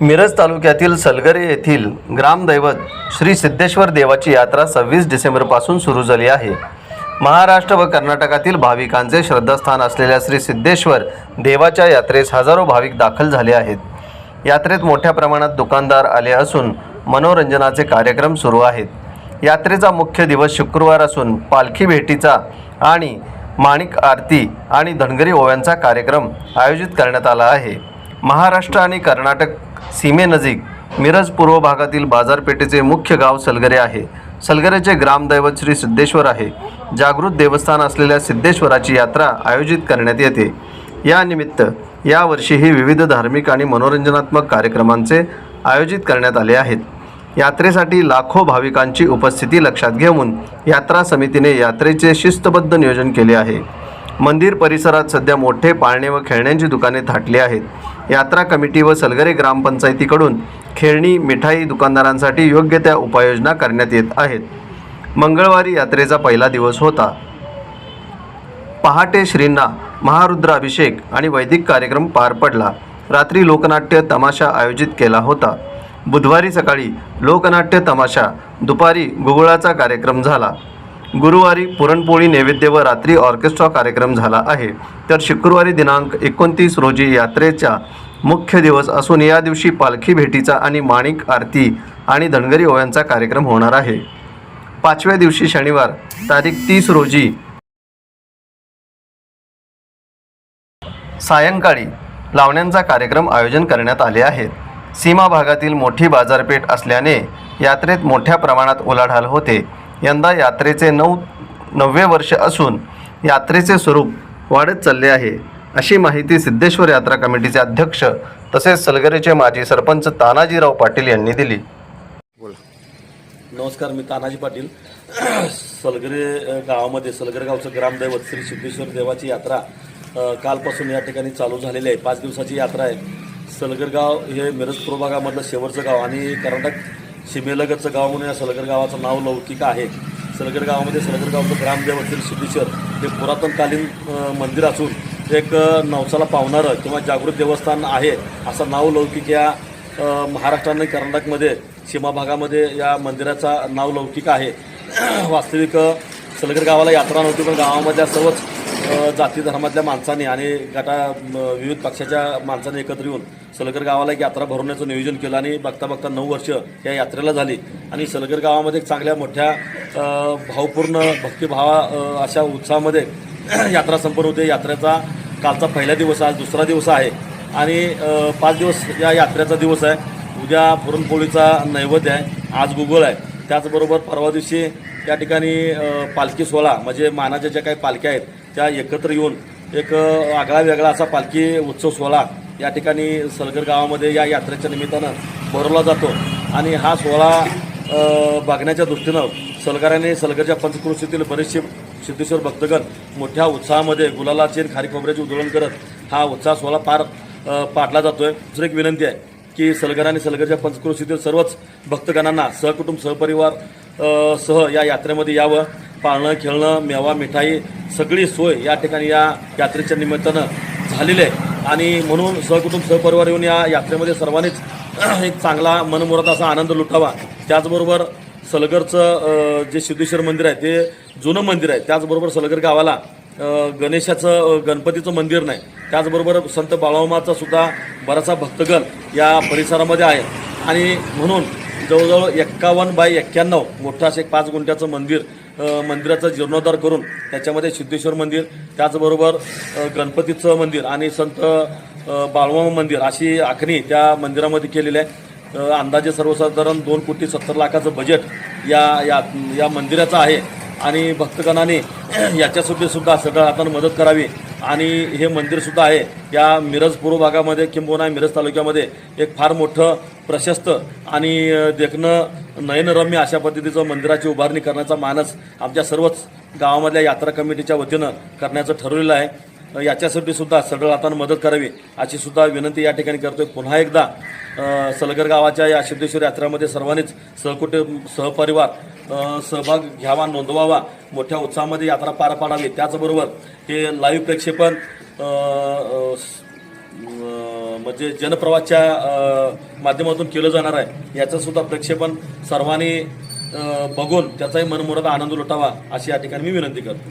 मिरज तालुक्यातील सलगरे येथील ग्रामदैवत श्री सिद्धेश्वर देवाची यात्रा 26 डिसेंबरपासून सुरू झाली आहे। महाराष्ट्र व कर्नाटकातील भाविकांचे श्रद्धास्थान असलेल्या श्री सिद्धेश्वर देवाच्या यात्रेस हजारो भाविक दाखल झाले आहेत। यात्रेत मोठ्या प्रमाणात दुकानदार आले असून मनोरंजनाचे कार्यक्रम सुरू आहेत। यात्रेचा मुख्य दिवस शुक्रवार असून पालखी भेटीचा आणि माणिक आरती आणि धनगरी ओव्यांचा कार्यक्रम आयोजित करण्यात आला आहे। महाराष्ट्र आणि कर्नाटक सीमेनजीक मिरज पूर्व भागातील बाजारपेठेचे मुख्य गाव सलगरे आहे। सलगरेचे ग्रामदैवत श्री सिद्धेश्वर आहे। जागृत देवस्थान असलेल्या सिद्धेश्वराची यात्रा आयोजित करण्यात येते। या निमित्त यावर्षीही विविध धार्मिक आणि मनोरंजनात्मक कार्यक्रमांचे आयोजित करण्यात आले आहेत। यात्रेसाठी लाखो भाविकांची उपस्थिती लक्षात घेऊन यात्रा समितीने यात्रेचे शिस्तबद्ध नियोजन केले आहे। मंदिर परिसरात सध्या मोठे पाळणे व खेळण्यांची दुकाने थाटली आहेत। यात्रा कमिटी व सलगरे ग्रामपंचायतीकडून खेळणी मिठाई दुकानदारांसाठी योग्य त्या उपाययोजना करण्यात येत आहेत। मंगळवारी यात्रेचा पहिला दिवस होता। पहाटे श्रींना महारुद्राभिषेक आणि वैदिक कार्यक्रम पार पडला। रात्री लोकनाट्य तमाशा आयोजित केला होता। बुधवारी सकाळी लोकनाट्य तमाशा, दुपारी गुगुळाचा कार्यक्रम झाला। गुरुवारी पुरणपोळी नैवेद्य व रात्री ऑर्केस्ट्रा कार्यक्रम झाला आहे। तर शुक्रवारी दिनांक 29 रोजी यात्रेचा मुख्य दिवस असून या दिवशी पालखी भेटीचा आणि माणिक आरती आणि धनगरी ओव्यांचा कार्यक्रम होणार आहे। पाचव्या दिवशी शनिवार तारीख 30 रोजी सायंकाळी लावण्यांचा कार्यक्रम आयोजन करण्यात आले आहेत। सीमा भागातील मोठी बाजारपेठ असल्याने यात्रेत मोठ्या प्रमाणात उलाढाल होते। यंदा यात्रेचे 9वे वर्ष असून यात्रेचे स्वरूप वाढत चालले आहे, अशी माहिती सिद्धेश्वर यात्रा कमिटीचे अध्यक्ष तसेच सलगरेचे माजी सरपंच तानाजीराव पाटील यांनी दिली। नमस्कार, मी तानाजी पाटील। सलगरे गावामध्ये सलगरे गावचं ग्रामदैवत श्री सिद्धेश्वर देवाची यात्रा कालपासून या ठिकाणी चालू झालेली आहे। 5 दिवसाची यात्रा आहे। सलगर गाव हे मिरज पूर्व भागामधलं शेवटचं गाव आणि कर्नाटक सीमेलगतचं गाव म्हणून या सलगर गावाचं नाव लौकिक आहे। सलगर गावामध्ये सलगर गावचं ग्रामदैवत श्री सिद्धेश्वर हे पुरातनकालीन मंदिर असून एक नवसाला पावणारं किंवा जागृत देवस्थान आहे असं नाव लौकिक या महाराष्ट्र आणि कर्नाटकमध्ये सीमा भागामध्ये या मंदिराचा नाव लौकिक आहे। वास्तविक सलगर गावाला यात्रा नव्हती, पण गावामधल्या सर्वच जाती धर्मातल्या माणसांनी आणि विविध पक्षाच्या माणसांनी एकत्र येऊन सलगर गावाला एक यात्रा भरवण्याचं नियोजन केलं आणि बघता बघता 9 वर्ष या यात्रेला झाली आणि सलगर गावामध्ये चांगल्या मोठ्या भावपूर्ण भक्तिभावा अशा उत्साहामध्ये यात्रा संपन्न होते। यात्रेचा कालचा पहिला दिवस, आज दुसरा दिवस आहे आणि 5 दिवस या यात्रेचा दिवस आहे। उद्या पुरणपोळीचा नैवेद्य आहे, आज गुगळ आहे। त्याचबरोबर परवा दिवशी या ठिकाणी पालखी सोहळा म्हणजे मानाच्या ज्या काही पालख्या आहेत त्या एकत्र येऊन एक आगळा वेगळा असा पालखी उत्सव सोहळा या ठिकाणी सलगर गावामध्ये या यात्रेच्या निमित्तानं भरवला जातो आणि हा सोहळा बघण्याच्या दृष्टीनं सलगरच्या पंचक्रोशीतील बरेचसे सिद्धेश्वर भक्तगण मोठ्या उत्साहामध्ये गुलालाचे खारी खोबऱ्याचे उधळण करत हा उत्साह सोहळा पार पाडला जातोय। दुसरी एक विनंती आहे की सलगर आणि सलगरच्या पंचक्रोशीतील सर्वच भक्तगणांना सहकुटुंब सहपरिवार सह या यात्रेमध्ये यावं। पाळणं खेळणं मेवा मिठाई सगळी सोय या ठिकाणी या यात्रेच्या निमित्तानं झालेली आहे आणि म्हणून सहकुटुंब सहपरिवार येऊन या यात्रेमध्ये सर्वांनीच एक चांगला मनमुराद असा आनंद लुटावा। त्याचबरोबर सलगरचं जे सिद्धेश्वर मंदिर आहे ते जुनं मंदिर आहे। त्याचबरोबर सलगर गावाला गणपतीचं मंदिर नाही। त्याचबरोबर संत बाळामामाचा सुद्धा बराचसा भक्तगण या परिसरामध्ये आहे आणि म्हणून जवळजवळ 51 बाय 91 मोठं असं एक 5 गुंठ्याचं मंदिराचा जीर्णोद्धार करून त्याच्यामध्ये सिद्धेश्वर मंदिर, त्याचबरोबर गणपतीचं मंदिर आणि संत बाळमामा मंदिर अशी आखणी त्या मंदिरामध्ये केलेली आहे। अंदाजे सर्वसाधारण 2,70,00,000चं बजेट या मंदिराचं आहे आणि भक्तगणाने याच्यासाठी सुद्धा सगळं हातानं मदत करावी आणि हे मंदिरसुद्धा आहे या मिरज पूर्व भागामध्ये किंबहुना मिरज तालुक्यामध्ये एक फार मोठं प्रशस्त आणि देखणं नयनरम्य अशा पद्धतीचं मंदिराची उभारणी करण्याचा मानस आमच्या सर्वच गावामधल्या यात्रा कमिटीच्या वतीनं करण्याचं ठरवलेलं आहे। याच्यासाठी सुद्धा सगळं हातानं मदत करावी अशी सुद्धा विनंती या ठिकाणी करतोय। पुन्हा एकदा सलगर गावाच्या या सिद्धेश्वर यात्रेमध्ये सर्वांनीच सहकुटुंब सहपरिवार सहभाग घ्यावा, नोंदवावा, मोठ्या उत्साहामध्ये यात्रा पार पाडावी। त्याचबरोबर हे लाईव्ह प्रक्षेपण म्हणजे जनप्रवासच्या माध्यमातून केलं जाणार आहे, याचं सुद्धा प्रक्षेपण सर्वांनी बघून त्याचाही मनमुराद आनंद लुटावा अशी या ठिकाणी मी विनंती करतो.